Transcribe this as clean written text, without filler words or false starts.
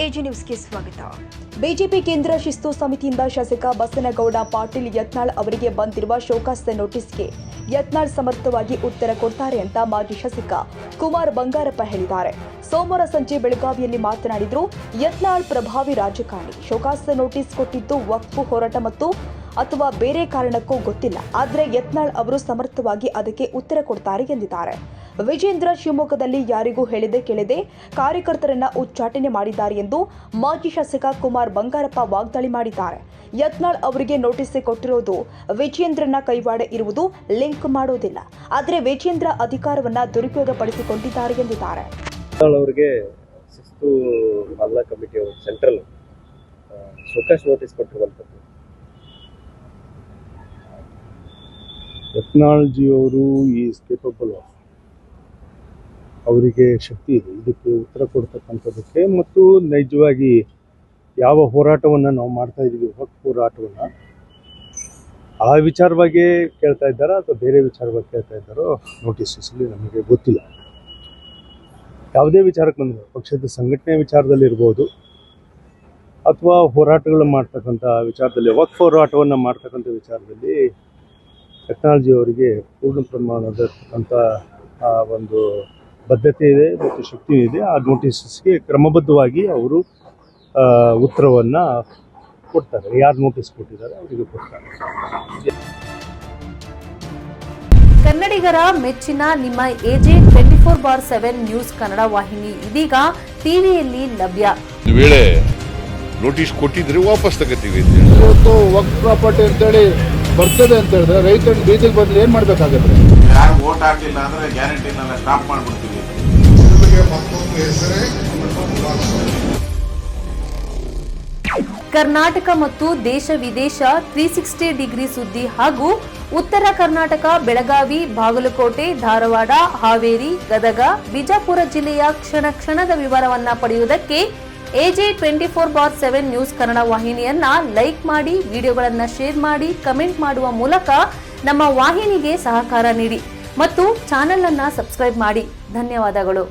AG ನ್ಯೂಸ್ಗೆ ಸ್ವಾಗತ. BJP ಕೇಂದ್ರ ಶಿಸ್ತು ಸಮಿತಿಯಿಂದ ಶಾಸಕ ಬಸನಗೌಡ ಪಾಟೀಲ್ ಯತ್ನಾಳ್ ಅವರಿಗೆ ಬಂದಿರುವ ಶೋಕಾಸ್ ನೋಟಿಸ್ಗೆ ಯತ್ನಾಳ್ ಸಮರ್ಥವಾಗಿ ಉತ್ತರ ಕೊಡ್ತಾರೆ ಅಂತ ಮಾಜಿ ಶಾಸಕ ಕುಮಾರ್ ಬಂಗಾರಪ್ಪ ಹೇಳಿದ್ದಾರೆ. ಸೋಮವಾರ ಸಂಜೆ ಬೆಳಗಾವಿಯಲ್ಲಿ ಮಾತನಾಡಿದ್ರು. ಯತ್ನಾಳ್ ಪ್ರಭಾವಿ ರಾಜಕಾರಣಿ. ಶೋಕಾಸ್ ನೋಟಿಸ್ ಕೊಟ್ಟಿದ್ದು ವಕ್ಫ್ ಹೋರಾಟ ಮತ್ತು ಅಥವಾ ಬೇರೆ ಕಾರಣಕ್ಕೂ ಗೊತ್ತಿಲ್ಲ. ಆದರೆ ಯತ್ನಾಳ್ ಅವರು ಸಮರ್ಥವಾಗಿ ಅದಕ್ಕೆ ಉತ್ತರ ಕೊಡ್ತಾರೆ ಎಂದಿದ್ದಾರೆ. ವಿಜೇಂದ್ರ ಶಿವಮೊಗ್ಗದಲ್ಲಿ ಯಾರಿಗೂ ಹೇಳದೆ ಕೇಳದೆ ಕಾರ್ಯಕರ್ತರನ್ನ ಉಚ್ಚಾಟನೆ ಮಾಡಿದ್ದಾರೆ ಎಂದು ಮಾಜಿ ಶಾಸಕ ಕುಮಾರ್ ಬಂಗಾರಪ್ಪ ವಾಗ್ದಾಳಿ ಮಾಡಿದ್ದಾರೆ. ಯತ್ನಾಳ್ ಅವರಿಗೆ ನೋಟಿಸ್ ಕೊಟ್ಟಿರೋದು ವಿಜೇಂದ್ರನ ಕೈವಾಡ ಇರುವುದು ಲಿಂಕ್ ಮಾಡೋದಿಲ್ಲ. ಆದರೆ ವಿಜೇಂದ್ರ ಅಧಿಕಾರವನ್ನ ದುರುಪಯೋಗಪಡಿಸಿಕೊಂಡಿದ್ದಾರೆ ಎಂದಿದ್ದಾರೆ. ಅವರಿಗೆ ಶಿಸ್ತು ಪಾಲನಾ ಕಮಿಟಿ ಸೆಂಟ್ರಲ್ ಶೋಕಾಸ್ ನೋಟಿಸ್ ಕೊಟ್ಟಿರುವಂಥದ್ದು. ಯತ್ನಾಳ್ ಜಿ ಅವರು ಈಸ್ ಕೇಪಬಲ್ ಆಫ್, ಅವರಿಗೆ ಶಕ್ತಿ ಇದೆ ಇದಕ್ಕೆ ಉತ್ತರ ಕೊಡ್ತಕ್ಕಂಥದ್ದಕ್ಕೆ. ಮತ್ತು ನೈಜವಾಗಿ ಯಾವ ಹೋರಾಟವನ್ನು ನಾವು ಮಾಡ್ತಾ ಇದ್ದೀವಿ, ವಕ್ಫ್ ಹೋರಾಟವನ್ನು, ಆ ವಿಚಾರವಾಗಿ ಕೇಳ್ತಾ ಇದ್ದಾರಾ ಅಥವಾ ಬೇರೆ ವಿಚಾರವಾಗಿ ಕೇಳ್ತಾ ಇದ್ದಾರೋ ನೋಟಿಸಲ್ಲಿ ನಮಗೆ ಗೊತ್ತಿಲ್ಲ. ಯಾವುದೇ ವಿಚಾರಕ್ಕೆ ಬಂದರೆ ಪಕ್ಷದ ಸಂಘಟನೆ ವಿಚಾರದಲ್ಲಿರ್ಬೋದು ಅಥವಾ ಹೋರಾಟಗಳು ಮಾಡ್ತಕ್ಕಂಥ ವಿಚಾರದಲ್ಲಿ, ವಕ್ಫ್ ಹೋರಾಟವನ್ನು ಮಾಡ್ತಕ್ಕಂಥ ವಿಚಾರದಲ್ಲಿ ಟೆಕ್ನಾಲಜಿ ಅವರಿಗೆ ಪೂರ್ಣ ಪ್ರಮಾಣದಂಥ ಒಂದು ಬದ್ಧತೆ ಇದೆ ಮತ್ತು ಶಕ್ತಿ ಇದೆ. ಆ ನೋಟಿಸ್ಗೆ ಕ್ರಮಬದ್ಧವಾಗಿ ಅವರು ಉತ್ತರವನ್ನು ಕೊಡ್ತಾರೆ. ಯಾರು ನೋಟಿಸ್ ಕೊಟ್ಟಿದ್ದಾರೆ ಅವರಿಗೆ ಕೊಡ್ತಾರೆ. ಕನ್ನಡಿಗರ ಮೆಚ್ಚಿನ ನಿಮ್ಮ ಎಜೆ 24/7 ನ್ಯೂಸ್ ಕನ್ನಡ ವಾಹಿನಿ ಇದೀಗ ಟಿವಿಯಲ್ಲಿ ಲಭ್ಯ. ವೇಳೆ ನೋಟಿಸ್ ಕೊಟ್ಟಿದ್ರೆ ವಾಪಸ್ ತಗೋತೀವಿ. ಇವತ್ತು ವಕ್ಫ್ ಪ್ರಾಪರ್ಟಿ ಅಂತೇಳಿ ಬರ್ತದೆ ಅಂತ ಹೇಳಿದ್ರೆ ರೈತರು ಬೀದಿಗೆ ಬದಲು ಏನ್ ಮಾಡ್ಬೇಕಾಗತ್ತೆ? ಯಾರು ವೋಟ್ ಹಾಕಲಿಲ್ಲ ಅಂದ್ರೆ ಗ್ಯಾರಂಟಿನೆಲ್ಲ ಸ್ಟಾಪ್ ಮಾಡ್ಬಿಡ್ತೀವಿ. ಕರ್ನಾಟಕ ಮತ್ತು ದೇಶ ವಿದೇಶ 360 ಡಿಗ್ರಿ ಸುದ್ದಿ ಹಾಗೂ ಉತ್ತರ ಕರ್ನಾಟಕ, ಬೆಳಗಾವಿ, ಬಾಗಲಕೋಟೆ, ಧಾರವಾಡ, ಹಾವೇರಿ, ಗದಗ, ಬಿಜಾಪುರ ಜಿಲ್ಲೆಯ ಕ್ಷಣ ಕ್ಷಣದ ವಿವರವನ್ನ ಪಡೆಯುವುದಕ್ಕೆ ಎಜೆ 24/7 ನ್ಯೂಸ್ ಕನ್ನಡ ವಾಹಿನಿಯನ್ನ ಲೈಕ್ ಮಾಡಿ, ವಿಡಿಯೋಗಳನ್ನ ಶೇರ್ ಮಾಡಿ, ಕಮೆಂಟ್ ಮಾಡುವ ಮೂಲಕ ನಮ್ಮ ವಾಹಿನಿಗೆ ಸಹಕಾರ ನೀಡಿ ಮತ್ತು ಚಾನೆಲ್ ಅನ್ನ ಸಬ್ಸ್ಕ್ರೈಬ್ ಮಾಡಿ. ಧನ್ಯವಾದಗಳು.